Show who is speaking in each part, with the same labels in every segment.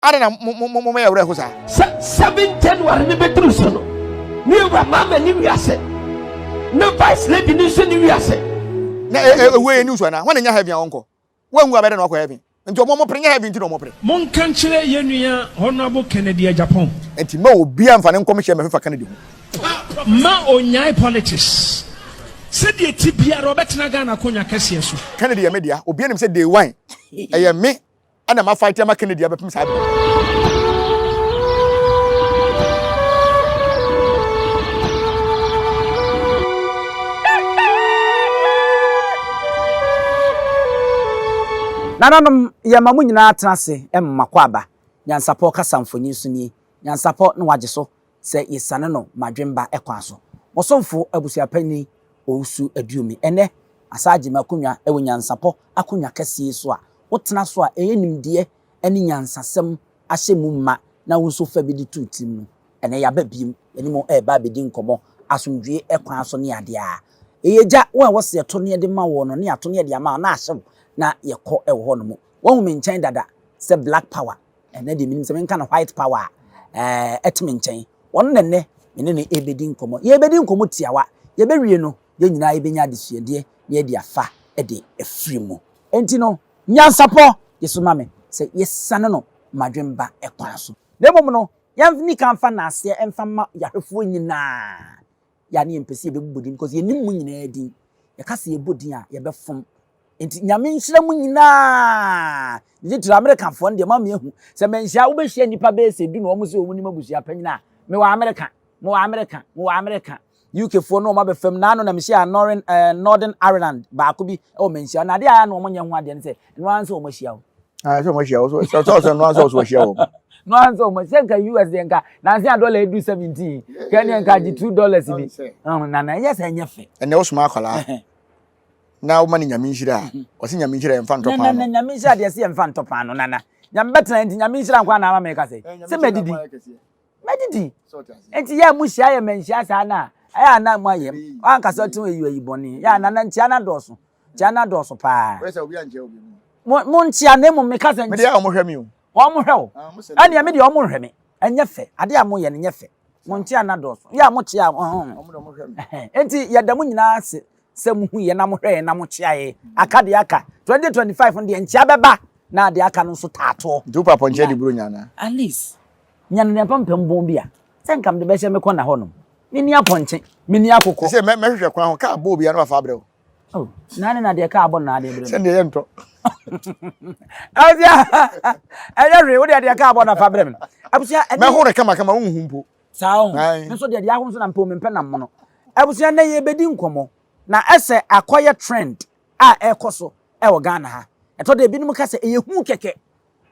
Speaker 1: I don't know ya wure sa
Speaker 2: 7 January ni betru so no ni wa mama ni wiase no vice lady ni so ni wiase
Speaker 1: na we ni so na when nya heaven onko wangu abede na okọ heaven nti omo pre nya heaven nti no omo pre
Speaker 3: mon kan kire yenua honorable Kennedy Japan
Speaker 1: nti ma obi amfa ne nkom hye me fa Kennedy
Speaker 3: ma onyai politics said the tibia Robert Nagana konya kase so
Speaker 1: Kennedy ya media obi anim say day one eye me ana ma fight ma Kennedy abepim sa
Speaker 4: Nananom ya mamu nyina atrase emmakwaba Nyansapo kasamfonyi so ni Nyansapo no wage so se yesane no madwemba ekwan so mosomfo abusuapani ousu aduumi ene asaje makonwa ewo Nyansapo akonwa kase so a wotena so a eyenimde ene nyansasem ahyemu ma na wonso fa bi di tutim no ene ya babiem enimo eba bedi nkomo asomdwe ekwan so ne ade a eyeja wo a wose to ne de ma wo no ne ato ne de ama na ahye na yekọ ewo ho no mo wo me nchen dada se black power ene de minim se men kana white power etime nchen won nenne ene ne ebedi nkomo ye ebedi nkomo tiawa ye bewie no ye nyina ye benya adesuade ye de afa de afiri mu enti no Nyansapo yeso mame se yesane no madwemba ekwan so demom no yamfini kan fa na ase emfa ma yahwefo nyina ya ne empese ye bebodi because ye nim mu nyina din ye kase ye bodin a ye befom enti nyame nhyira mu nyina ni tira American fo ndie ma me hu se menhia wo behia nipa be se du no omo se omu ni mabusia panyina me wa America UK fo no ma be fam na no na me hia Northern Ireland ba ko bi o menhia na de aya no omo nya hu ade ne se no anse omo hia wo
Speaker 1: so mo hia wo so no anse wo hia wo
Speaker 4: no anse omo senka US de nka na anse dollar edu 17 Kenya nka ji $2 bi na yes enyefe
Speaker 1: ene wo suma akwala na wo mani nyame nhira o se nyame nhira emfa ntop
Speaker 4: na nyame nhira de se emfa ntop ano nana nyame betena enti nyame nhira nkwa na ama me ka se medidi enti ya mu hia ya menhia sa na aya na mu ayem anka so tun eyi ayiboni ya na ntia na doso pa
Speaker 1: we se obi anje obi
Speaker 4: mu ntia na mu me ka se
Speaker 1: me de ya mo hwemi o
Speaker 4: mo hwe o ani ya me de o mo hwe me enye fe ade a mo ye ne nye fe mo ntia na doso ya mo tia
Speaker 1: mo hwe me
Speaker 4: enti ya da mu nyina se mu hu ye na mo hwe na mo chia ye aka de aka 2025 de ntia beba na de aka no so tato
Speaker 1: du papa nche di buru nyana
Speaker 4: at least nyana ne pampam bon bia se nkam de be hye me kona honom mini aponche mini akoko
Speaker 1: se me hwehwe kwan ho ka bo bia na fa abrɛ
Speaker 4: oh nane na de ka abo na de bre
Speaker 1: se de ye nto
Speaker 4: awia ayare wo de ka abo na fa bre me abusia
Speaker 1: me ho re kama unhu mpo
Speaker 4: sao me so de ahun so na mpo me mpe na mo abusia na ye bedi nkomo na ese akoye trend a ekoso e wo Ghana ha eto de binum ka se eye hu keke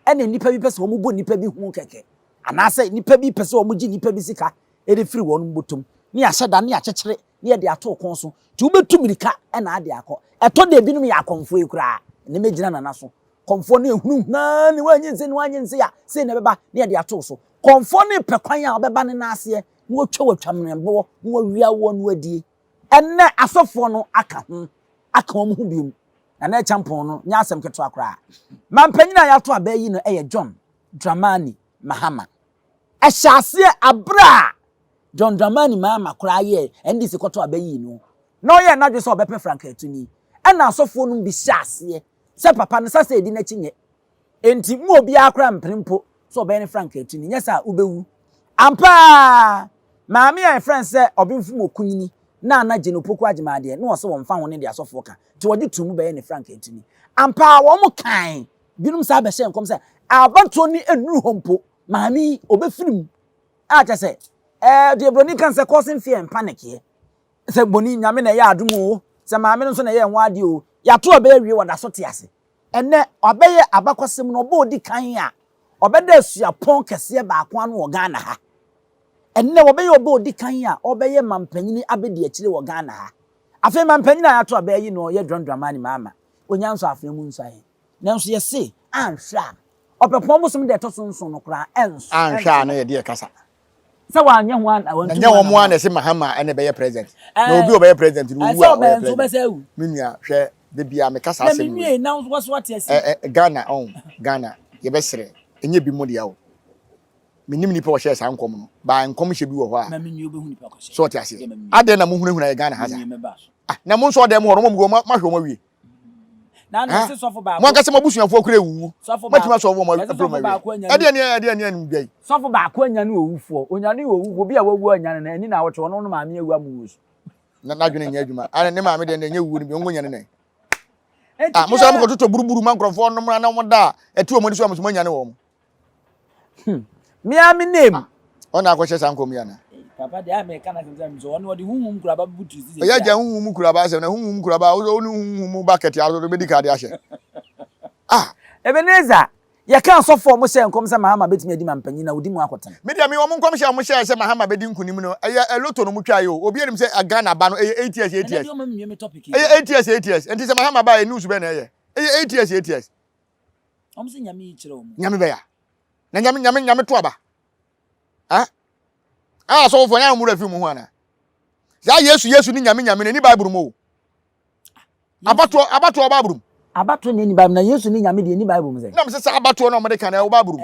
Speaker 4: ene nipa bi pese wo mu bo nipa bi hu keke anase nipa bi pese wo mu gi nipa bi sika e de free won botom ni ahyeda ni akyekyere ni e de ato kon so ti wo betu mirika e na ade akọ eto de binum ya konfo ekura ne megina na so konfo ne ehunu na ni wanyense ya se ne beba ni e de ato so konfo ne pekwan a obeba ne na ase ni wo twam ne bo ni wo wia wo no adie enne asofo no aka omo hu biom na champon no nya asem keto akra mampanyina ya to abayi no eye John Dramani Mahama ehyaase abra John Dramani Mahama kra ye endi se koto abayi no no ye na dwe so obepe frank atuni ena asofo no bi hyase se papa no sase edi na chinye enti mu obi akra mprempo so obe ne frank atuni nya sa ubewu ampa maami ya friend se obimfum okunyini na gene opoku agimade no so won fa ho ne de asofo ka ti wodi tumu be ne frank atuni ampa wo mo kan binum sa be hye nkom se abato ni enuru hompo maami obefirim a cha se de broni kan se causing fear and panic here se boni nyame na ya adumo se maami no so na ye ho ade o ya to obe awie wada so te ase enne obeye abakosem no obo odi kan a obeda asuapon kese ba akwa no wo Ghana ha enne obeye obo odi kan a obeye mampanyini abedi akire wo Ghana ha afi mampanyina ya to abayi no ye Dramani Mahama onyanso afi mu nsae nanso ye se anhwa opepon musom de to sonson no kra enso
Speaker 1: anhwa na ye de kasa
Speaker 4: se wa anya ho an awantu
Speaker 1: anya wo mo an se Mahama ene be ye president na obi obe ye president no wu a
Speaker 4: so be se wu
Speaker 1: minua hwe de bia me kasa asem
Speaker 4: na minua na so what ye se
Speaker 1: Ghana Ghana ye be sere enye bi mo dia wo minim nipa wo share san kom no ba nkom hye bi wo ho a
Speaker 4: ma menni obehu nipa ko share
Speaker 1: so ti ase ade na mo hunahuna ye Ghana haza na mo nso dem ho no mo ma hwe mo wie
Speaker 4: na na se sofo ba
Speaker 1: mo nkase mabusuafo kura ewu matima so wo mo problem ade ne ndai
Speaker 4: sofo ba ko anya no owufo onya no owufo bi a wawu anya na ani na wo twe no no maame ewu amu
Speaker 1: na dwene nya adwuma ana ne maame de nya wu ni bi ngonya ne mo so am ko toto buruburu man krofo no na mo da eti o mo ni so am so nya ne wo mo
Speaker 4: me am name
Speaker 1: ona akwache sankom ya na
Speaker 4: papa de America na sometimes so ono de hunhum kura ba butu si
Speaker 1: ya ja hunhum kura ba se na hunhum kura ba o ni hunhum bucket ya do medical de ahye
Speaker 4: Ebenezer ya kan so for mo se nkom se Mahama betimi adi mampanyi na odi mu akotan
Speaker 1: media me wo nkom se mo se Mahama bedi nkunim no eloto no mutwa yo obi enim se Ghana ba no 8 years 8 years 8 years 8 years enti se Mahama ba news be na 8 years 8 years
Speaker 4: omse nyame kire o
Speaker 1: nyame be ya na nyame to aba so for na mu rafi mu ho ana ya Yesu ni nyame ni Bible mo abato Bible
Speaker 4: abato ni Bible na Yesu ni nyame de ni Bible mu ze
Speaker 1: na me se abato na mo de kan e wo Bible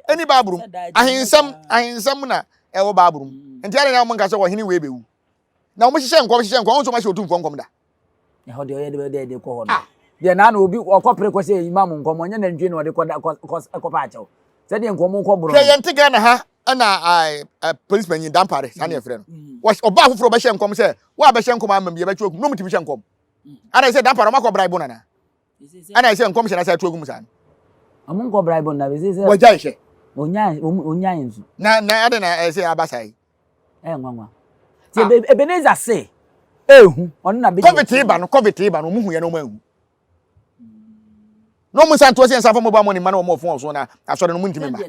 Speaker 1: eni Bible ahinsam na e wo Bible enti ara na mo nka se wo hini we bewu na mo hihye nkom so ma hye otumfo nkom da
Speaker 4: e ho de oyede de ko ho no de na obi okopre ko se imam nkom onye na ndwe na ode ko pa acho se de nkom ko bro
Speaker 1: ye yente Ghana ha na policeman yin dampare sa na efre no oba afoforo be hye nkom se wa be hye nkom amam ye be twa no mutimi hye nkom ana se dampare makọ bribe na ana se nkom hye na se twa gum sa
Speaker 4: amun ko bribe na be se
Speaker 1: wa jai hye
Speaker 4: onya nzu
Speaker 1: na ade na se abasai
Speaker 4: nwanwa ti Ebenezer se ehu onu na be
Speaker 1: COVID ba no mu hu ye no ma hu no mu santo se nsafa mo ba mo ni ma na mo fon so na asore no mu ntimi ma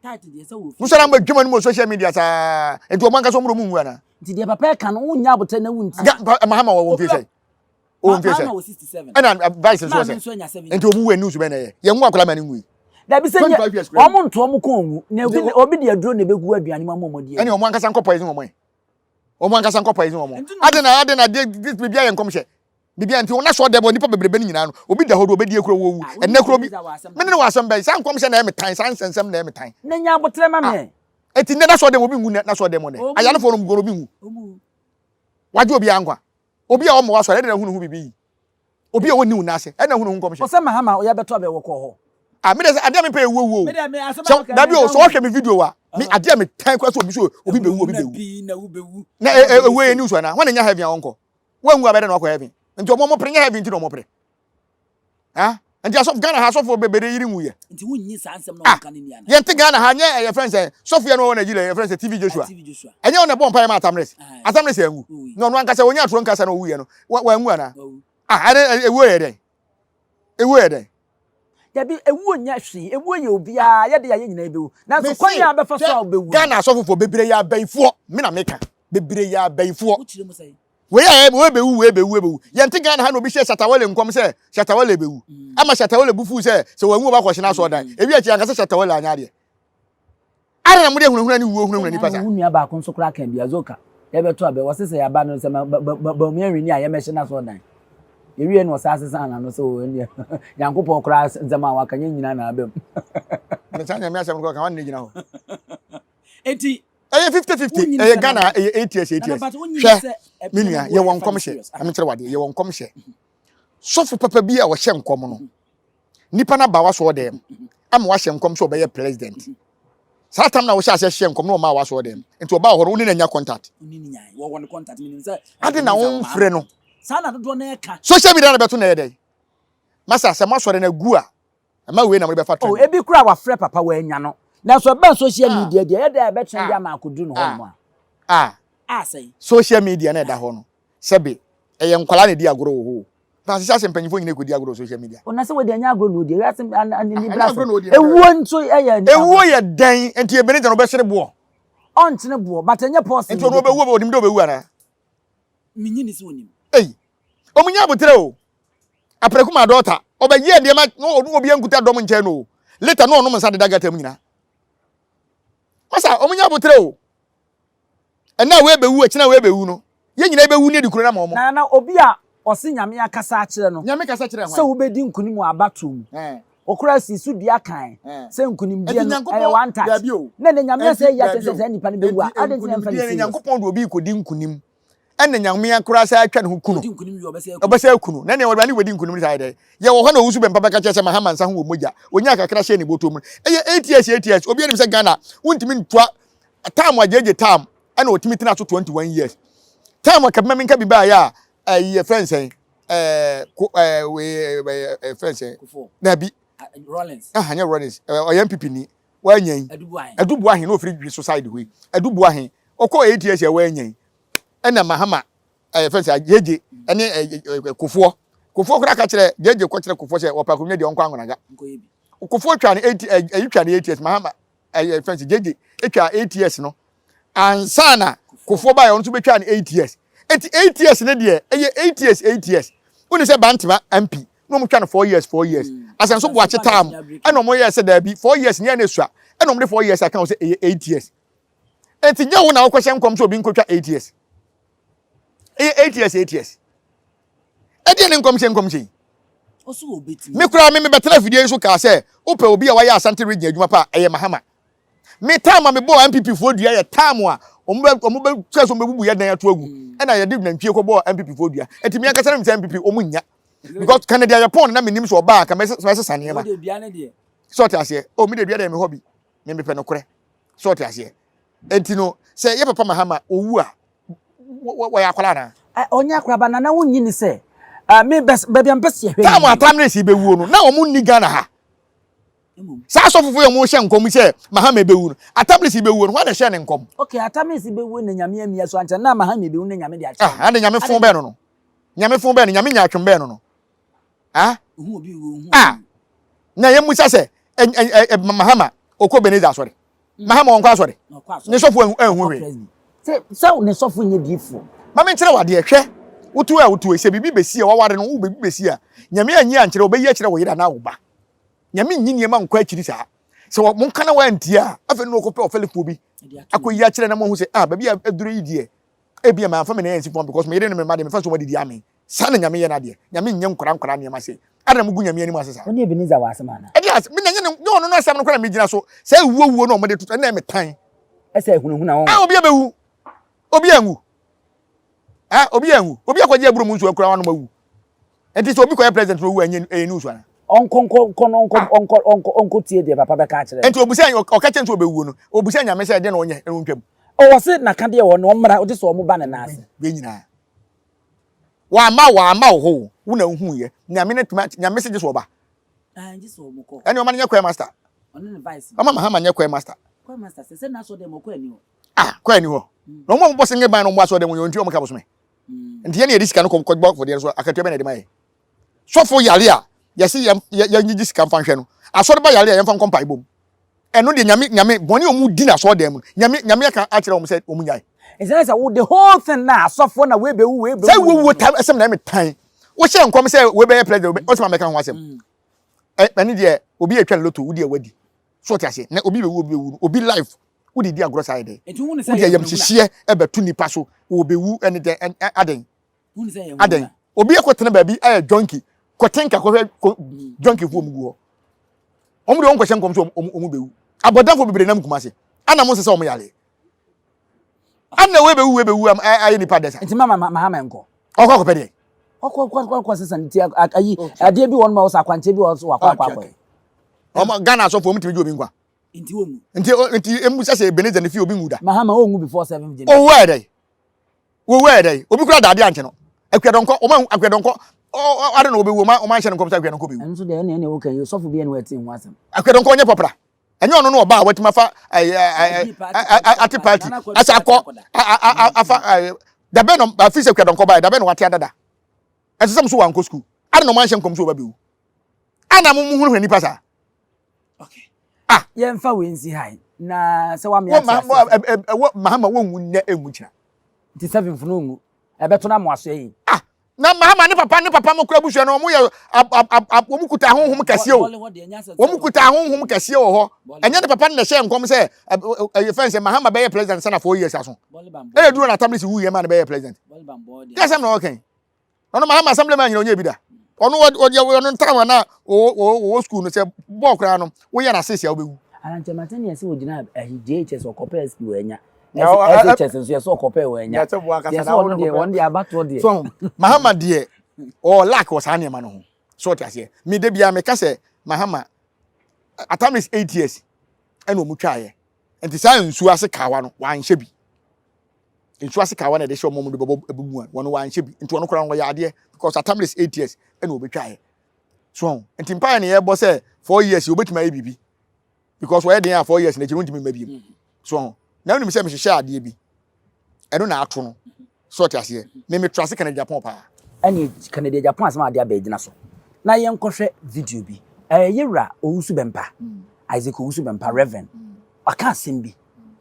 Speaker 4: tight de se wo
Speaker 1: mu sara ma dwuma ni mo social media sa enti o manka so mo mu hu ana
Speaker 4: nti de papa kan unya bote na wunti
Speaker 1: Mahama wo fi say o fi say
Speaker 4: 67
Speaker 1: ana advice so say enti o mu we news be na ye nwa akola ma ni ngui
Speaker 4: da bi se o mu nto mu ko nwu na obi de aduro na begu aduane ma mo de
Speaker 1: eni o mu anka san kopo izin o mo o mu anka san kopo izin o mo ade na this bibia ye nkom hye bibia nti wona so debo nipa bebrebe ni nyina no obi da hodo obi die kuro wo wu enne kuro bi me ne wasam bai san nkom hye na me tan san sensem na me tan
Speaker 4: na nya botre ma me
Speaker 1: eti ne na so debo obi ngu na so debo ne aya no fo no mgo obi ngu waje obi ankwa obi a o mo waso na hunu hu bibi obi a woni hu na ase e na hunu hu nkom hye
Speaker 4: o se Mahama o ya beto be wo ko ho
Speaker 1: me dey ade me pay wo so da bi o so hwe me video wa me ade me tan kwa so obi so obi be wu na we news na wan nya heaven onko wangu abede na okọ heaven nti omo pre nya heaven nti no mo pre nti aso Ghana ha so for bebere yiri nwu ye
Speaker 4: nti wunni sansem na onka ni ana
Speaker 1: ye nti Ghana ha nya your friends Sofia no na Nigeria your friends TV Joshua enye on bon pa ma atamres angu no no anka se wonya atoro nka se na owu ye no wangu ana ewu ye den
Speaker 4: ya bi ewu nya hwe ewu ye obia ye de ya nyina ebewu na so kwanya abefa so obewu
Speaker 1: Ghana so for bebere ya abaifo me na meka bebere ya abaifo
Speaker 4: uchire mo sai
Speaker 1: we bewu ye nti Ghana ha no bi hye Shatawale nkom se Shatawale bewu ama Shatawale bufu se wangu ba kwhye na so dan ebi achi anka se Shatawale anya de ara na mo de hunahuna ni hunahuna ni pasa
Speaker 4: hunua ba ko so kra kan bia zoka ye beto abe wo se ya ba no se ba mu enwi ni a ye mehye na so dan ewie no sa asesa na no so eni Yankopon kra nzema wa kanye nyina na abem
Speaker 1: ne tanya me asem ko kan wan ne nyina ho
Speaker 4: enti
Speaker 1: 50-50 Ghana 8 years hwe minua ye won kom hye ametere wade ye won kom hye sofu papa bi a wo hye nkom no nipa na ba wa so dem ama wa hye nkom so be ye president satam na wo hye nkom no ma wa so dem enti oba horo uni na nya contact
Speaker 4: wo won contact meaning say
Speaker 1: ade na won frɛ no
Speaker 4: sana dodo na eka
Speaker 1: social media na beto na yedai masa se masore na gu a ma we na mo be fa trend
Speaker 4: ebi kura wa frɛ papa wa anya no na so ba social media de yeda e be trend ya ma akodu no ho mo say
Speaker 1: social media na da ho no sebe eye nkwala na di agoro ho ba se sase mpanyifo nyine ko di agoro social media
Speaker 4: ona se we de anya agoro no di ya se ani blast ewuo nso eye
Speaker 1: ewuo ye dan enti Ebenezer no be hye bo
Speaker 4: on tene bo but enye pause
Speaker 1: enti no be wu be odim do be wu ana
Speaker 4: minyini se onim
Speaker 1: omunya botere o apreku ma daughter obaye de ma no obi ankuta dom nche no later no no msa de dagata mu nyina masa omunya botere o ena we bewu akina we bewu no ye nyina bewu ne dikuro na ma omo
Speaker 4: na obi a osi nyame akasa akire no
Speaker 1: nyame kasa kire
Speaker 4: hwan se wo bedi nkuni mu abatom okura si su dia kan se nkunim die no one touch na ne nyame se ya se nipa ne bewu a ade tin emfa ne
Speaker 1: Nyankopɔn do obi kodi nkunim ene nyame akura sa atwa ne ho kunu obese kunu na ne wani wedi nkunim ni saide ye wo ho na wusu be mpapa ka kyese Mahama nsa ho wo moja onya kakra hye ne botom eye 8 years obi enim se Ghana wontimi ntwa time ajeje time ana otimi tina so 21 years time akabma minka bi ba ya ye friends we friends na bi
Speaker 4: Rollins
Speaker 1: anya Rollins o MPP ni wanyan adubu ahin no free society we adubu ahin okọ 8 years ya wanyan ena Mahama friends ajeje ene Kufuor kura ka kire jeje ko kire Kufuor se opakumnya de onko angonaga Kufuor twa ne 8 twa ne 8 years Mahama friends jeje etwa 8 years no ansana Kufuor ba ya onto betwa ne 8 years 8 years ne de 8 years uni se bantima MP no mo twa ne 4 years asanso bo ache tam ena mo ye se da bi 4 years ne na sua ena mo de 4 years aka o se 8 years enti nya wo na wo kwahye nkom so obi nkotwa 8 years 8 years edi ne nkom che
Speaker 4: oso obeti
Speaker 1: me kura me betela video so ka se ope obi a waya Asante region adwuma pa eye Mahama me time me bo MPP fo dua ye time a ombe so mebubu ye dan ato agu na ye dig na ntwie ko bo MPP fo dua enti me akasa na MPP omunya because Canada Japan na menim so oba ka me sane ma sort ase o me de dua dem me hobby me pe no kure sort ase enti no se ye papa Mahama owu a wa ya kwala na
Speaker 4: onya kwaba na wonyi ni se me baby ampese hwe
Speaker 1: ta mo atam na si bewu no na omu ni Ghana ha sa so fufu ye mo hye nkom se Mahama bewu no atam na si bewu no wa na hye ne nkom
Speaker 4: okay atam na si bewu na nyame amia so anche na Mahama bewu na nyame de ache
Speaker 1: ade nyame fon be no nyame fon be no nyame nya atwem be no
Speaker 4: hu obi hu
Speaker 1: na ye musa se Mahama okọ Ebenezer sori Mahama won kwa sori ne so fu ehun we
Speaker 4: se ne so fu nye difo
Speaker 1: ma me nkire wade hwe wotu se bibi besi a waware no wo bibi besi a nyame anyi ankire obeyi akire wo yira na wo ba nyame nyi niema nkwa akiri sa se mo nka na wantia afa no okope ofelipo bi akoyi akire na mo hu se babi aduru yi die ebia ma afa me na yansi fon because me yire no me ma de me fa so wadi di ame sa na nyame ye na de nyame nye nkora niema se ada mo gu nyame ani ma se sa
Speaker 4: oni Ebenezer wa asema na
Speaker 1: edias me na nye no no asem no kora me gina so se wuo no mo de tutu na me tan
Speaker 4: ese ehunahuna won
Speaker 1: obi abewu obi anwu obi akwaje aburu mu nsu akura wanu mawu enti so obi koye president no wu anye enu so ana
Speaker 4: onko tie de papa be ka kire
Speaker 1: enti obusa o ka che nso obewu no obusa nyame se de na onye ntwam
Speaker 4: o wose na ka de wo no mmra o de so mo ba na nase
Speaker 1: be nyina wa ma ho wu na hu ye nyame ne tuma nyame se je so oba
Speaker 4: nje so mo ko
Speaker 1: eni o ma nye koye master
Speaker 4: ono ne vice
Speaker 1: ama Mahama nye koye master
Speaker 4: se na so de mo ko ani ho
Speaker 1: koye ni ho no mo bo se nge ban no mo aso de mo yonti o mo ka bo so me nti ye na edisika no ko gbo for there so akatua be na de mai so for yale a yesi ya nyigi sika mfa hwe no aso de ba yale a yemfa nkompa ibom eno de nyame boni o mu di na so de mu nyame ka a kire o mo se o mu nyai
Speaker 4: is wo the whole thing na so for na we be
Speaker 1: say wo time asem na me tan wo hye nkom se we be president o se ma me ka ho asem eni de obi etwa loto wo de wadi so ti ase na obi be wo obi life wo di agro side
Speaker 4: enti wo ne
Speaker 1: say yam hihye ebetu nipa so wo be wu eni de aden
Speaker 4: wo ne say
Speaker 1: aden obi ekotena ba bi junkie kotenka ko junkie fu omugu ho omu de won kwahye nkom so omu be wu abodanfo bibire nam kuma se ana mo se se omu yale ana we be wu ayi nipa desa
Speaker 4: enti mama Mahama enko
Speaker 1: okọ ko pede
Speaker 4: okọ sesan ti ayi ade bi won ma wo sa kwanje bi wo so akwa
Speaker 1: omo Ghana so fo mutimi obi nkwa
Speaker 4: enti wo mu
Speaker 1: enti emu sase Ebenezer ne fi obi nguda
Speaker 4: Mahama o ngu before 7 January
Speaker 1: o we dey obi kura dade anche no akwadonko akwadonko ade no obi wo ma hye no komsa akwadonko bi
Speaker 4: enso de ne wo kan yo so fo bi ene wati hu asem
Speaker 1: akwadonko onye popra enye ono no oba a watima fa ati party asa akọ afa dabe no afise akwadonko ba dabe no wate adada ensem so wanko school ade no man hye nkomso oba bi wu ana mo hunu hwani pasa
Speaker 4: okay ye mfa we nsi hai na se wa me
Speaker 1: Mahama wonwu na enwu kira
Speaker 4: ti 7 funu ngu ebeto na mo aso yi
Speaker 1: na Mahama ne papa mo kura buhwe no mo ye omu kuta honhom kase o omu kuta honhom kase o ho enye ne papa ne hye nkom se fence Mahama be ye president sana 4 years aso duro na tablet wu ye ma ne be ye president yes am no okay no Mahama assemblyman nyina onye bi da ono ono time na o school no say ball kra no wo ya na sese ya obewu
Speaker 4: anche matani ese ogina JHS okopa SP wenya SHS nso yeso okopa wenya yeso one dey abato dey
Speaker 1: so Mahama dey o lack was anya ma no ho so ti ase me de bia me ka say Mahama at least 8 years eno mu twaye enti say nsu ase kawa no wan hye bi nsu ase kawa na de hye omomu de bobo ebumu wono wan hye bi enti wono kora no ya ade because at least 8 years eno obetwaye so enti mpa na ye bo say 4 years you obetima ye bibi because we dey 4 years na je ntimi mabiem so na wonu me say me hye ade bi eno na ato no so ti ase me trust Canada Japan pa
Speaker 4: ani Canada Japan asema ade abegina so na ye nkohwe video bi yewra owusu bempa Isaac owusu bempa Reverend aka sembi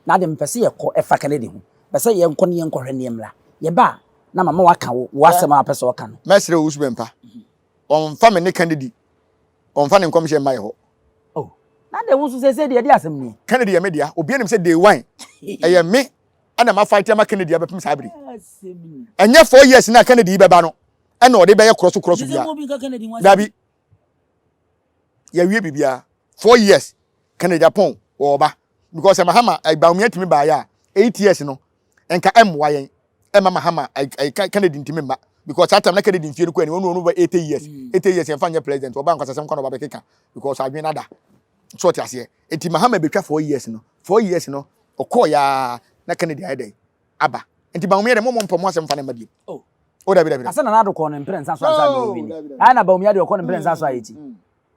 Speaker 4: na de mpese ye ko efa Canada hu pese ye nko ne ye nkohwe ne mra ye ba na mama waka wo asema apese waka no
Speaker 1: mesre owusu bempa on fa me ne Canada on fa ne nkomhye mai ho
Speaker 4: oh na de wonsu se de asem ni
Speaker 1: Canada ye media obi anim se day 1 eye me ana ma fight ma Canada abepem sabri enya 4 years na Canada yi beba no ena ode be ye cross bia dabi ya wie bibia 4 years Canada Japan oba because Mahama ba umi atimi ba ya 8 years no enka emwa yen ema Mahama Canada ntimi mba because that time na Canada mfie ko ani wonu ba 8 years 8 years enfa nya president oba nkwasasem kwa no ba bekeka because adwen nada so ti ase enti Mahama betwa 4 years no 4 years no okoya na Canada ade aba enti ba umi de mo mpomo asem fa na mabie
Speaker 4: oh
Speaker 1: o dabi
Speaker 4: asa na do ko no imprensa so asa no bi ni ana ba umi ade ko no imprensa so ayeti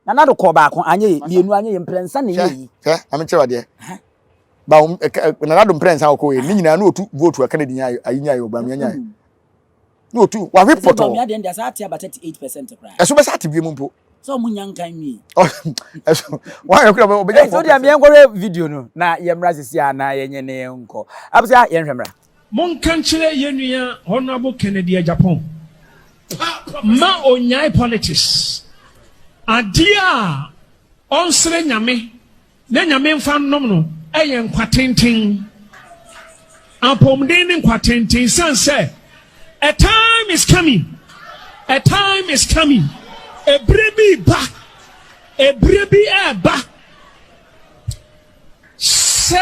Speaker 4: na na do ko ba ko anye mienu anye imprensa ne yi
Speaker 1: am chewa de ba na na do imprensa ko ye ni nyina na otu vote Canada nya ayinya yo ba nya nya no otu wa report
Speaker 4: ba umi ade ndia sa atia ba 38% kra
Speaker 1: eso be sa ati bi mu mpo
Speaker 4: so munyan kan mi
Speaker 1: eso wa yo kra obeja
Speaker 4: so dia me nkore video no na ye mra sisi ana ye nye ne nko abusia ye nhwemra
Speaker 3: mon kanchire yenua honorable Kennedy Japan ma onyai politics adia onsre nyame na nyame mfa nnom no eye nkwatenten apomden nkwatenten sanse a time is coming a brebi eba se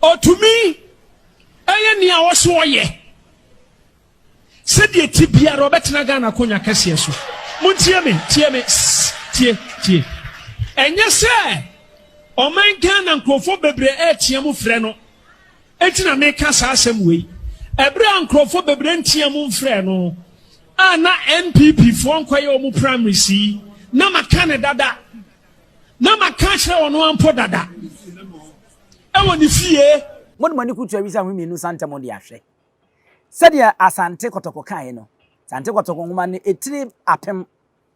Speaker 3: otumi eye ni awoso oye se die tibia Robert Nagana konya kase so muntie me tie enye se o man Ghana nkrofo bebre etia mu frɛ no etina me ka sa asɛm wei ebre nkrofo bebre ntia mu frɛ no ana NPP fo nkoye o mu primary si na maka ne dada na maka kyerɛ wono ampo dada ewo ni fie
Speaker 4: modmo ni kutu awisa hu mienu santa mo de ahwe sadia asante kotoko kan no sante kotoko ngoma ne etiri apem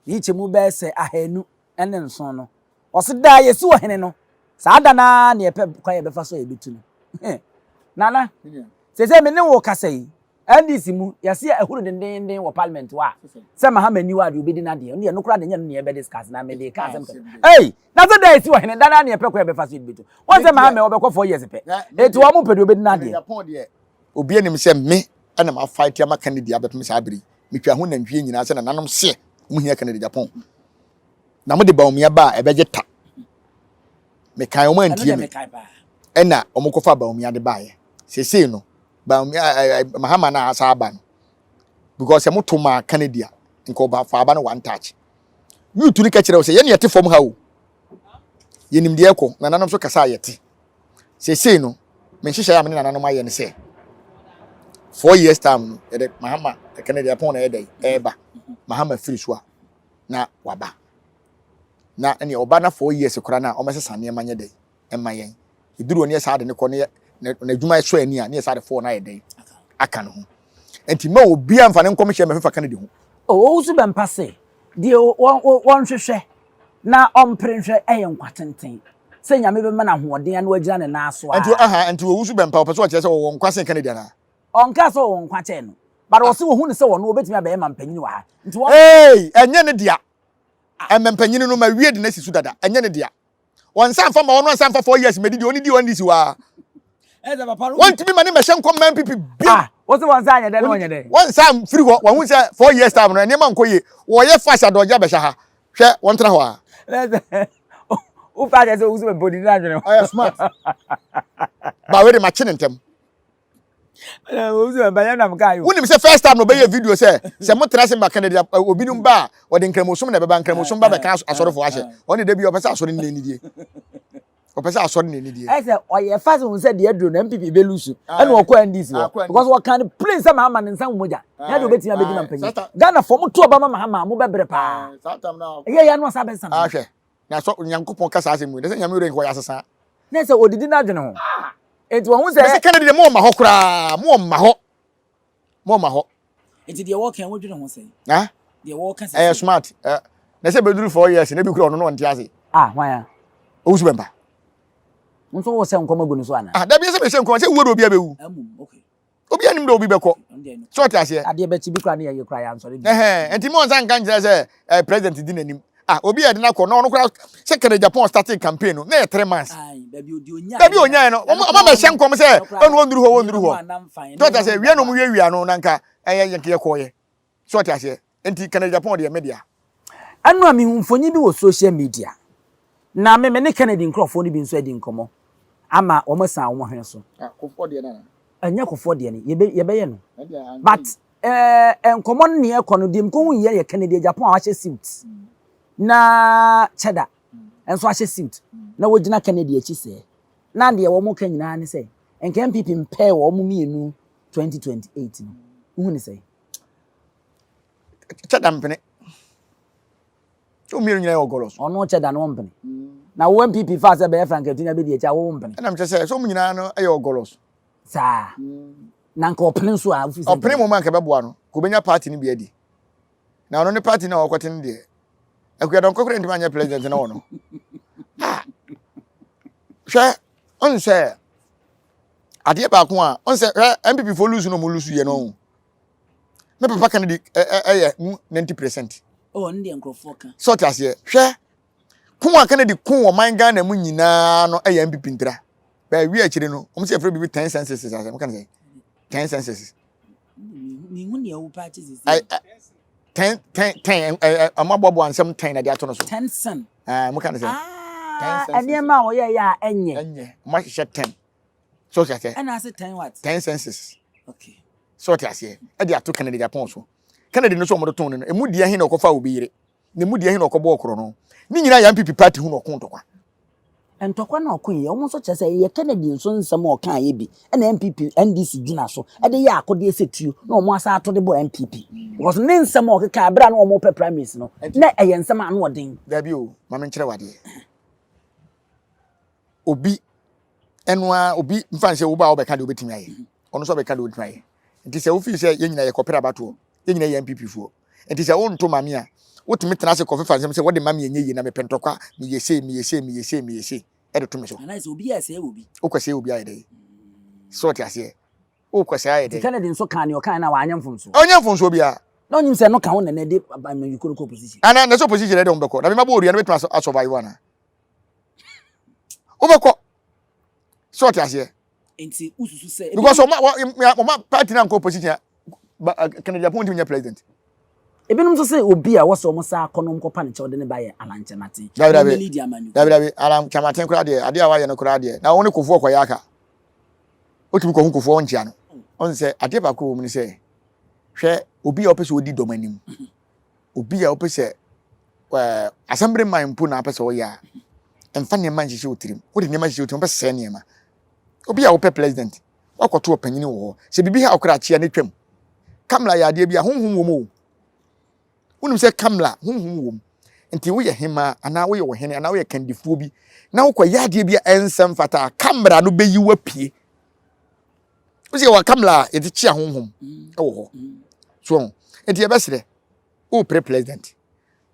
Speaker 4: yi chemu be se ahanu ene nson no osida yesu ohene no saada na ne epe kwaye be fa so ebetu no nana se me ne wo kasai NDC mu yase ehuru den wo parliament wa se Mahama ni wa de obedi na de no kura de nya ne be discuss na me de ka asem hey na so da yesu ohene dana ne epe kwaye be fa so ebetu won se Mahama wo be ko 4 years pe etu wo mu pe de obedi na de
Speaker 1: obi anim se me ana ma fight ya ma Canada abepem sabri metwa ho nantwie nyina se na nanom se mu hia Canada Japan na mo de ba omia ba ebeje ta me kan o man tie me ena omokofa ba omia de bae sesei no ba Mahama na asa aba no because e motoma Canada nko ba fa aba no one touch you turi ka kire o se ye ne yete fom ha o yenim de ekọ na nanom so kasa yete sesei no me hihye ya me na nanom aye ne se 4 years time ede Mahama Canada Japan na ede eba Mahama free so na waba na ene oba na 4 years kura na o mesesa ne manye de emma yen iduru oni esa de ne ko ne na dwuma so ani a ne esa de 4 na ede aka no ho enti ma obi amfa ne nkomhye me fefa Canada ho
Speaker 4: o wo su bempa se de won hwehwe na omprenhwe eye nkwatenten se nyame be ma na hoɔden na wagyina ne na aso a
Speaker 1: enti wo su bempa opeso kyerɛ sɛ wo nkwase Canada na
Speaker 4: onka so wo nkwache no but wo se wo hu ne se wo no obetumi abaye mampanyini wa ha nti wo
Speaker 1: enye ne dia mampanyini no ma wie de na sisu dada enye ne dia won sanfa ma wono sanfa 4 years medidi oni di won disi wa
Speaker 4: papa
Speaker 1: won timi ma ne mehye nkom man pipi bia
Speaker 4: What's the one sign that one day?
Speaker 1: One time free one who say 4 years time no nyema nkoye. Wo ye fast adoja be ha. Hwe won tra ho a.
Speaker 4: Who father say who's body na.
Speaker 1: I smart. Ba we dey ma chine ntem.
Speaker 4: Who's ba na mka yo.
Speaker 1: Unim say first time no be video say mo tra se ba Canada obinum ba wo de nkramosom na be ba nkramosom ba be ka asorofo ahye. Oni da bi o pese asore ni nidie. O pese asore ni nidie.
Speaker 4: I say oye fast who say the dro na MPP be lose. And wo kwa ndis because what can place am Mahama nsan moja. Ya do betia be di na mpanyi. Ghana for mo to Obama Mahama mo bebre pa.
Speaker 1: Satam na.
Speaker 4: Ya no sa be san.
Speaker 1: Ahwe. Na so Nyankopon kasa asemu. De say nyame re nko ya sesa.
Speaker 4: Na say odidi na dwene ho. Enti won say
Speaker 1: say Canada mo ma ho kra, mo ma ho. Mo ma ho.
Speaker 4: Enti the work en wo dwene ho say.
Speaker 1: Ha?
Speaker 4: The work say.
Speaker 1: Smart. Na say be duru 4 years na bi kura ono no ntia ase.
Speaker 4: Why ya?
Speaker 1: Owusu bemba.
Speaker 4: Nso wo se nkomo gu nso ana.
Speaker 1: Da bi say be se nkomo say wo do obi abewu.
Speaker 4: Okay.
Speaker 1: Obi anim do obi beko. So what ase?
Speaker 4: Ade be ti bi kura na ye kura ya nso re.
Speaker 1: Enti mo nsan kan kire say president di nanim. Obi ade na ko no no kura say Canada Japan starting campaign no na 3 months.
Speaker 4: Baby odi onya.
Speaker 1: Baby onya no. Oma ma hye nkom say onu wonduru ho. So what ase? Wi no mu wi no nanka yenke ye koye. So what ase? Enti Canada Japan de media.
Speaker 4: Anu ami mfonyi bi wo social media. Na me ne Canada nkrofo ni bi nso adi nkomo. Ama o masan wo hwen so.
Speaker 1: Kofo de na.
Speaker 4: Anya kofo de ne ye be ye no. But nkomo ne e kono dim ko hu ye Canada Japan a hye suit. Na cheda. Enso a hye suit. Na wogina Canada echi se. Na de wo mo kan nyina ne se. Enka MPP mpe wo mo mienu 2028 no. Hu ne se.
Speaker 1: Cheda mpene. O mienu nyina yo golos.
Speaker 4: Ono cheda no mpene. Na wo MPP fa se be Franketina be de echa wo mpene.
Speaker 1: Na mche say so nyina no ayo golos.
Speaker 4: Sa. Na nka opene so a ofi se.
Speaker 1: Opene mo man ka beboa no. Ko benya party ni bi adi. Na ono ne party na okote ne de. Akuya don kokore ndima anya president na wono. Hwe on say ade ba ko a on say MPP for lose no mo lose ye no. Me papa kan di 90%.
Speaker 4: Oh ndi enkrofo kan.
Speaker 1: So tiase hwe kun aka di kun wo man Ghana mu nyina no MPP ntra. Ba wi a kire no o say free bi 10 census ase mo kan say 10 census.
Speaker 4: Ni hu ne wo party sis.
Speaker 1: 10 amabobo ansem 10 na dia to no so.
Speaker 4: 10 cent.
Speaker 1: Mo kan say 10 census.
Speaker 4: Ene ma wo ye ya enye.
Speaker 1: Enye. Ma hye 10. So tiase.
Speaker 4: And I say 10 what?
Speaker 1: 10 census.
Speaker 4: Okay.
Speaker 1: So tiase. E dia to Canada Japan so. Canada no so mo do ton no. Emu dia he na okofa obi yire. Ne mu dia he na okobo okro no. Ni nyina ya MPP party hu no kontokwa.
Speaker 4: Entokwa na okun ye omo so chese ye Canadian so nsem o kan ye bi na MPP NDC gina so e de ye akode esetuo na omo asa atode bo MPP because ne nsem o keka abra na omo pe primaries no na eye nsem anu odin
Speaker 1: da bi o ma me nkere wade obi enwa obi mfa nse wo ba wo be ka de obetimi aye ono so be ka de obetimi aye nti se wo fi se ye nyina ye kopera bato ye nyina ye MPP fuo nti se wo nto mame a wotumi tena se kofe fansem se wode mame enye yi na me pentokwa me yese e de to me so
Speaker 4: na se obi ase obi
Speaker 1: okwase obi aye de so ti ase okwase aye de
Speaker 4: Canadian so kan ne o kan na wa anyam fomso
Speaker 1: onye mfonso obi a
Speaker 4: na onyim se no kan wo na de yukoro ko position
Speaker 1: ana na so position de ombeko na me mabo ori na betuma survive ana obeko so ti ase
Speaker 4: enti ususu se
Speaker 1: because my party na nko position Canada Japan team president
Speaker 4: ebenum so say obi a woso mo sa akonom ko pa ne chewde ne baye alanche mate
Speaker 1: dabi alam chamaten kura de ade a waye no kura de na woni kofu okoya aka otumi ko kofu onjia no on say ade ba ko mu ni say hwe obi a opese odi domanim obi a opese assembly man pu na opese wo ya emfa ne man hihye otirim wo de ne man hihye otirim opese se ne ma obi a ope president wakoto opanyini wo se bibi ha okra chia ne twam kamla ya ade bia honhom wo mo unum se kamla honhom wo nti wo ye hema ana wo ye wo hene ana wo ye kandifuo bi na wo kwa ya ade bia ensem fata kamra no beyi wapie wo se wa kamla ye ti chia honhom e wo ho so nti ye besere wo president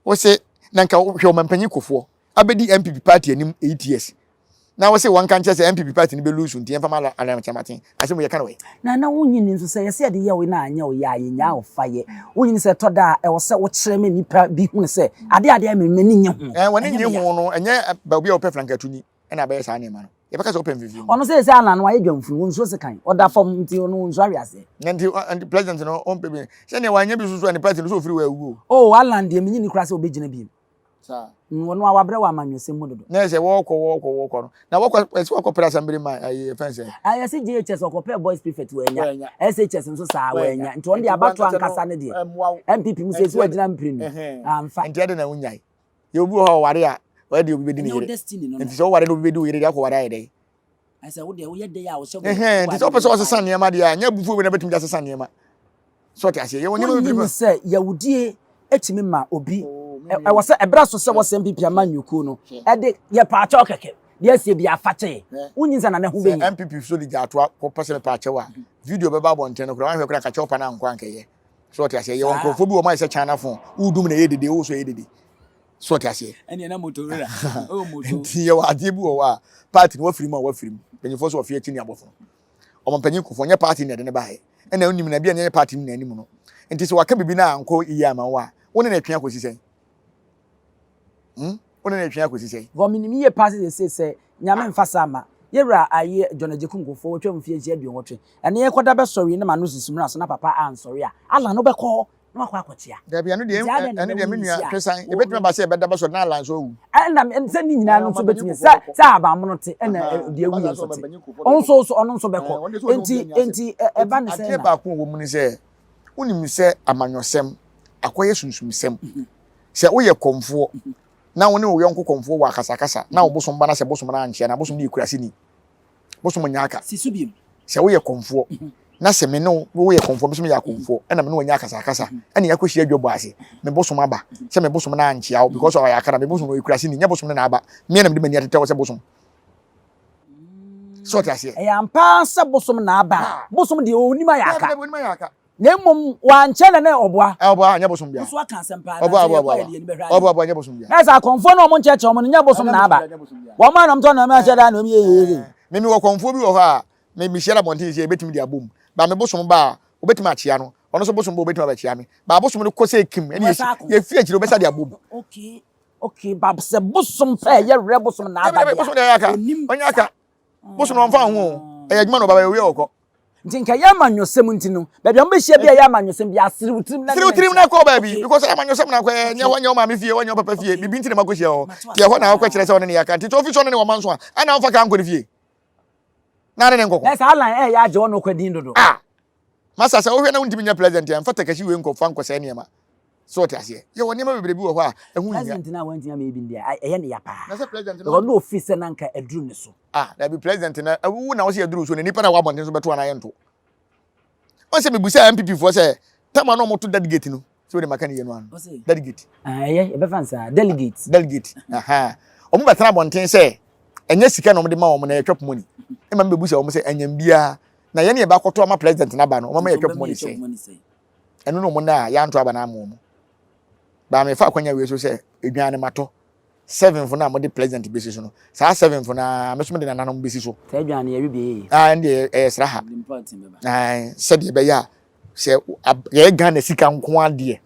Speaker 1: wo se nanka wo hwe o mampanyi kofo abedi MPP party anim 8 years na wo se wan kan chese MPP party ni be lose nti emfa mala alam chamatin asem ye kan we
Speaker 4: na wunyi nso se yese de ye we na anya o ya nya o faye wunyi se to da e wo se wo kire me nipa bi hu se ade me ni nye hu
Speaker 1: woni nye hu no enye ba obi a ope frankatuni na ba ye sa ne ma no e baka so open view
Speaker 4: ono say ala no aye dwamfu won so se kan oda fam nti no nso awiase
Speaker 1: and president no on pe bi se ne wanya bi susu and president so free wa wu
Speaker 4: oh ala ndie menyi ni kura se obegina bi
Speaker 1: sa
Speaker 4: wono awabre wa manwesem mu dodo
Speaker 1: na se wo kọ no na wo kọ press ambiri ma ayi fence
Speaker 4: aye se GHS okopɛ boys prefect wa nya SHS nso sa wa nya nti on de abato ankasa ne de MPP mu se wa gina mpiri no amfa
Speaker 1: nti ade na wunyai ye obi ho ware a wa de obi bedi ni yire nti so ware no obi bedi yire de akọ ware ayede
Speaker 4: I said, "What the day I was so."
Speaker 1: This opposite was a son near Madia. Never before we never to just a son near ma. So I say, you will
Speaker 4: say, Yahudi, Etimima, Obi. I was a brass of was MPP a man you kuno. Ede, ye part okay. Yes, you be a fatty. Unions and an
Speaker 1: MPP so the Jatwa, personal patcha. Video Baba on 10 o'clock, I crack a chop and unquanke. So I say, you want to my China phone, who dominated the also aided. So I say,
Speaker 4: and you're not motor. Oh,
Speaker 1: you are Dibu party, what free more, what free. When you force of 18 above. Or Penico for your party near the buy. And then you may be any party in any mono. And this what can be now and call Yama. One in a piano, was he say? One in a piano, was he say?
Speaker 4: Vomini passes say, Yaman Fasama. Yera, I hear John Jacungo for 12 years yet, watching. And here, what about sorry, no man loses Muras and Papa and sorry. Allah no back call. No quaquatia.
Speaker 1: There be another minion, you better say, but that was not land so.
Speaker 4: And I'm sending now to bet me, Saba Monte, and the also on so back. A band
Speaker 1: back woman say, when you say, among yourself, acquisition sem. Say, we are comfort. Now, when we uncle comfort, Wakasakasa, now Bosom Banas, Bosom Ranch, and Bosom New Crasini. Bosom Yaka, Sisubium. Say, we are comfort. Na se me no we conform so me ya conform e na me no nya kasa kasa e na yakohia adwobo ase me bosom aba se me bosom na anchia o because o ya kara me bosom no ikurase ni nya bosom na aba me na me de mani atete wo se bosom so ta se
Speaker 4: e ampa se bosom na aba bosom de onima ya aka na mom wa nche na oboa
Speaker 1: nya bosom bia
Speaker 4: so aka sempa
Speaker 1: oboa nya bosom bia
Speaker 4: na sa conform no mo nche mo nya bosom na aba wo ma na mto na me ache da na me
Speaker 1: wo conform bi wo ha me share monte je betimi dia bom ba me bosom ba obetimi achia no ono so bosom ba obetimi ba chia me ba bosom no kose ekim ene ye fi achiro besa dia bom
Speaker 4: okay ba se bosom pa ye re bosom na aba
Speaker 1: bosom dia yaka onya aka bosom no mfa ho e adwuma no baba we okọ
Speaker 4: ntinka ya manwosem ntino ba bia mbehia bia ya manwosem bia sirutrim
Speaker 1: na ko ba bi because ya manwosem na ko nya wanya o ma me fie wanya papa fie bibi ntine makohia o tie ho na akọ kire se wona ne yaka nti to fi so ne wo manso a na mfa ka anko ne fie na ne nkoko
Speaker 4: na sa lan ya je wono kwadin dodo
Speaker 1: masa sa wo hwe na ntimi nya president ya mfa takashi we nkofo anko sa ne ma so te ase ye woni ma bebre bi wo ho a ehu nya
Speaker 4: president na wanti na me bi ndia eye ne ya pa
Speaker 1: na sa president
Speaker 4: no office na nka eduru ne so
Speaker 1: na bi president na awu na wo se eduru so ne nipa na wa bonten so beto na ye nto on se me busa MPP fo se tama no moto delegate no so de maka ne ye no an delegate
Speaker 4: ye be fansa delegate
Speaker 1: aha o mu betana bonten se enye sika no mo de ma wo na etwop money e ma me busa wo se enyam bia na ye ne e ba kwoto ama president na ba no o ma etwop money se eno no mo na ya nto aba na mo ba me fa kwanya we so se edwan ne mato 7 for na mo de president besi so no sa 7 for na me so me de nananom besi so
Speaker 4: sa edwan ne ye bi
Speaker 1: ndi sra ha se de be ya se ye Ghana sika nko ade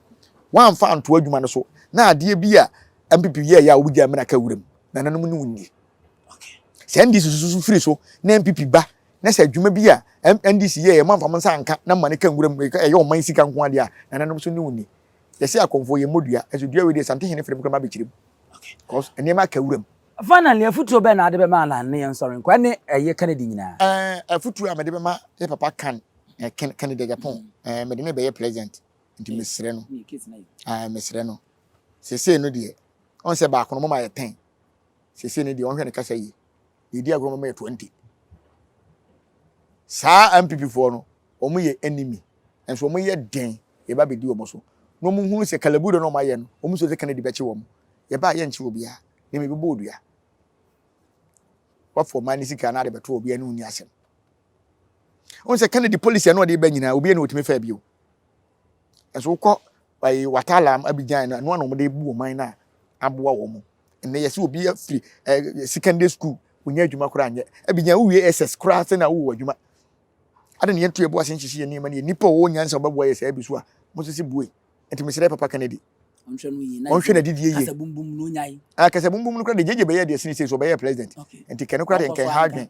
Speaker 1: wan fa nto adwuma no so na ade bi a MPP ye ya obuja me na ka wuram nananom ne wonni se ndi susu free so na MPP ba na se adwuma bi a NDC ye man fa mo nsa anka na mane ka wuram e ye o man sika nko ade a nananom so ne wonni yesi akonfo ye modua esodua we de sante hene frem kra ma bechirim cause enema ka wuram
Speaker 4: finally afutuo be na ade be ma la ne yen sorry kwa ne eye Canada nyina
Speaker 1: afutuo amede be ma ye papa kan Canada Japan me de ne be ye president nti mesre no mesre no sese no de on se ba kono ma ye 10 sese ne de on hwe ne kasa yi ye di agro ma ye 20 sa MPP for no omu ye enemy enso omu ye den ye ba be di omo so no mu hunu se kalabudo no ma ye no omu so se Canada be che wo ye ba ye nchi obi a ne me be bodua what for man sika na de beto obi anu ni asem on se Canada police no de ba nyina obi anu otimi fa bio enso ko ai watalam abijan na no no de bu o man na aboa wo mu enne ye se obi afiri secondary school onya adwuma kora anye abijan uwie SS kora se na wo adwuma ade ne yento ebo asenhyehyɛ ne ma ne nipa wo nyansa babo ye se abisu a mo se bue enti mesere papa Canada onhwe na didi ye
Speaker 4: kasa bumbum no nyai
Speaker 1: kasa bumbum no kra de jeje be ye de sini so be ye president enti kene kra de nken hadwen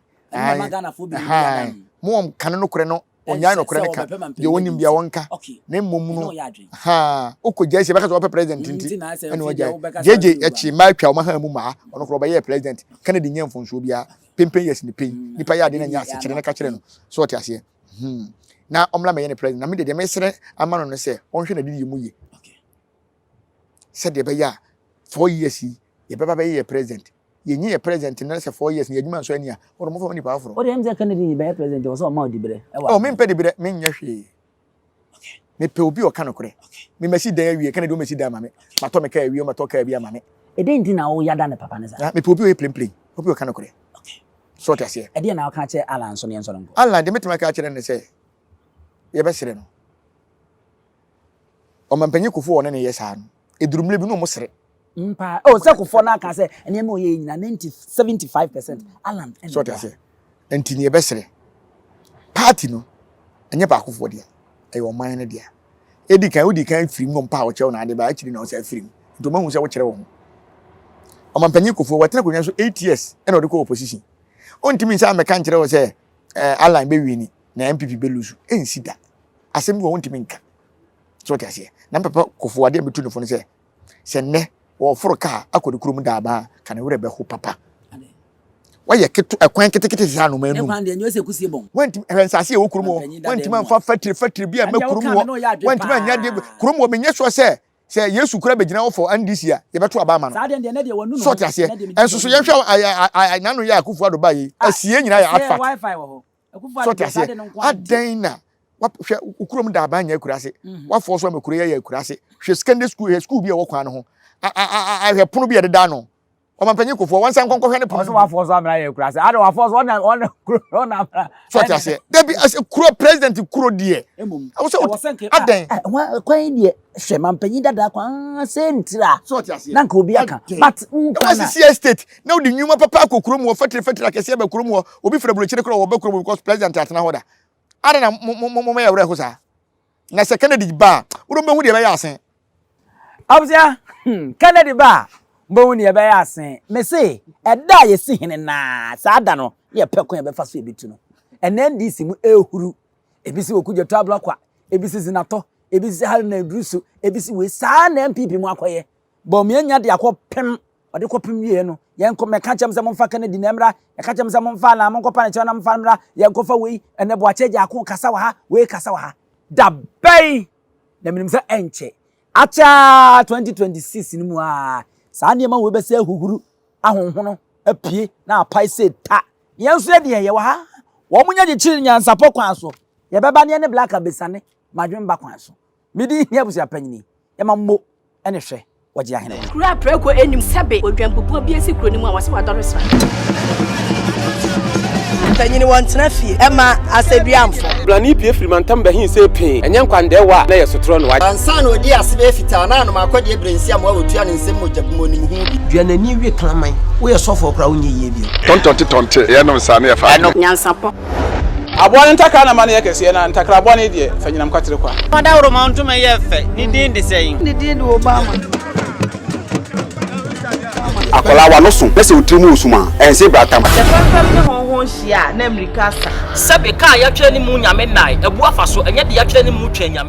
Speaker 1: mo kan no kre no onya no kre ne ka de wonim bia wonka ne mmom no okogya se be kasa wo president enti ene wogya jeje echi ma twa wo ha mu ma ono kro be ye president kan de nyamfo nso bia pempen yes ni pen nipa ya de na nya se kire ne ka kire no so oti ase na omla me ye ne president na me de me sere amano no se onhwe na didi mu ye said de be ya 4 years ye baba be ye president ye nyi ye president na se 4 years ye adwuma so ani a o mo fa ni pa afro
Speaker 4: o de MZ Kennedy be president o so ma odi bere
Speaker 1: o me mpe de bere me nya hwe me pe obi o ka no kore me masi dan awie Kennedy o masi dan ma me ma to me ka awie o ma to ka awie ma me
Speaker 4: e de ndi na o yada ne papa ne sa
Speaker 1: me pe obi o play obi o ka no kore so te ase
Speaker 4: e de na o ka che Alan so ne enso no
Speaker 1: Alan de metuma ka kire ne se ye be sere no o mampanyi kufu o ne ye sa no edurumle bi no mo sere
Speaker 4: mpa o se kufo na aka se ene mo ye nyina 75% Alan
Speaker 1: so te ase enti ne be sere party no enye ba kufo dia e wo man ne dia edi kan firi mo mpa o chew na ade ba akiri na o se firi nto mahu se wo kire wo o mampanyi kufu wo tena konyan so 8 years ene o de ko opposition o ntimi nsa me kan kire wo se Alan be wini na MPP be lusu ensi da asem wo ntimi nka so te ase na papa kufu ade metu no fo ne se ne wo foro ka akodi kurum da ba kana wure be ho papa waye ketu ekwan ketekete sa no manu
Speaker 4: ekwan de nyo se kusie bon
Speaker 1: wanti ensase e wo kurum wo wanti man fa fatiri bia me kurum wo wanti man nya de kurum wo menye so se Yesu kura be gina wo for NDC a ye beto aba ma no
Speaker 4: sa de na de wonu no
Speaker 1: so tiase enso so ye hwa nanu ya akufu ado ba yi asie nyina ya atfa
Speaker 4: wifi wo ho akufu
Speaker 1: ado ade no kwa aden na wa hwe ukurum da ba nya akurase wa fo so makure ya akurase hwe secondary school bi e wo kwan no ho hwe pono bi e de da no o mampanyi kofo wansan konko hwe ne pono
Speaker 4: so wa fo so amra ya akurase ade wa fo so on amra
Speaker 1: so tiase debi as kuro president kuro die wo so aden
Speaker 4: kwan die hwe mampanyi dada kwan sentira
Speaker 1: so tiase
Speaker 4: na nka obi aka but
Speaker 1: nkwana si state na odi nyuma papa akokuro mu fatiri akese be kuro mu obi fra bulochire kuro wo be kuro because president atena hoda ada na mo ya wure ho sa na se Kennedy ba wo be hu de be ya asen
Speaker 4: Appiah Kennedy ba mbo hu de be ya asen me say eda ye si hene na sa da no ye pekon ye be fa so ebitu no NDC mu ehuru ebisi okuje tabla kwa ebisi zinato ebisi hal na drusu ebisi we sa na MPP mu akoye bo me nya de akopem ode kopem wie no ye nko me ka chem se mo fa Kennedy na emra ye ka chem se mo fa na mo ko pa na che na mo fa emra ye nko fa we ene bo acheje akon kasa wa ha we kasa wa ha da bai na minim se enche acha 2026 ni mu a sa ne ma we be se ahuhuru ahonhono apie na apai se ta ye nso de ye wa ha wo munya de chiri Nyansapo kwan so ye beba ne black abesane madwen ba kwan so midi hia busia panyini ye ma mmo ene hwe waje ahene
Speaker 5: kura preko enim sebe odwampopo bi esi kuro ni mu a wase wadoro sra
Speaker 6: panyini wontena fie ema aseduamfo
Speaker 2: Blani pie frimantam be hin se pin enye nkwande wa na ye sotro no wa
Speaker 6: ansa na odi asebe fita na no makode ebrensi am wa otua ne nsem mojabumo ni mu hu
Speaker 2: duanani wie klaman wo ye sofo kra wo nye ye bi
Speaker 7: tonte ye no sa na ye fa
Speaker 5: Nyansapo
Speaker 8: abone ntakra na mane yakese na ntakra abone de fanyinam kwatere kwa
Speaker 6: oda woro ma ntoma ye fe ni din de sein ni din de Obama
Speaker 7: akola wa no so pese utrimu usuma ense bratam
Speaker 6: ni honhon hia na America sa
Speaker 5: sebe ka ya twa ni mu nyame nai ebu afa so enye de ya twa ni mu twa nyame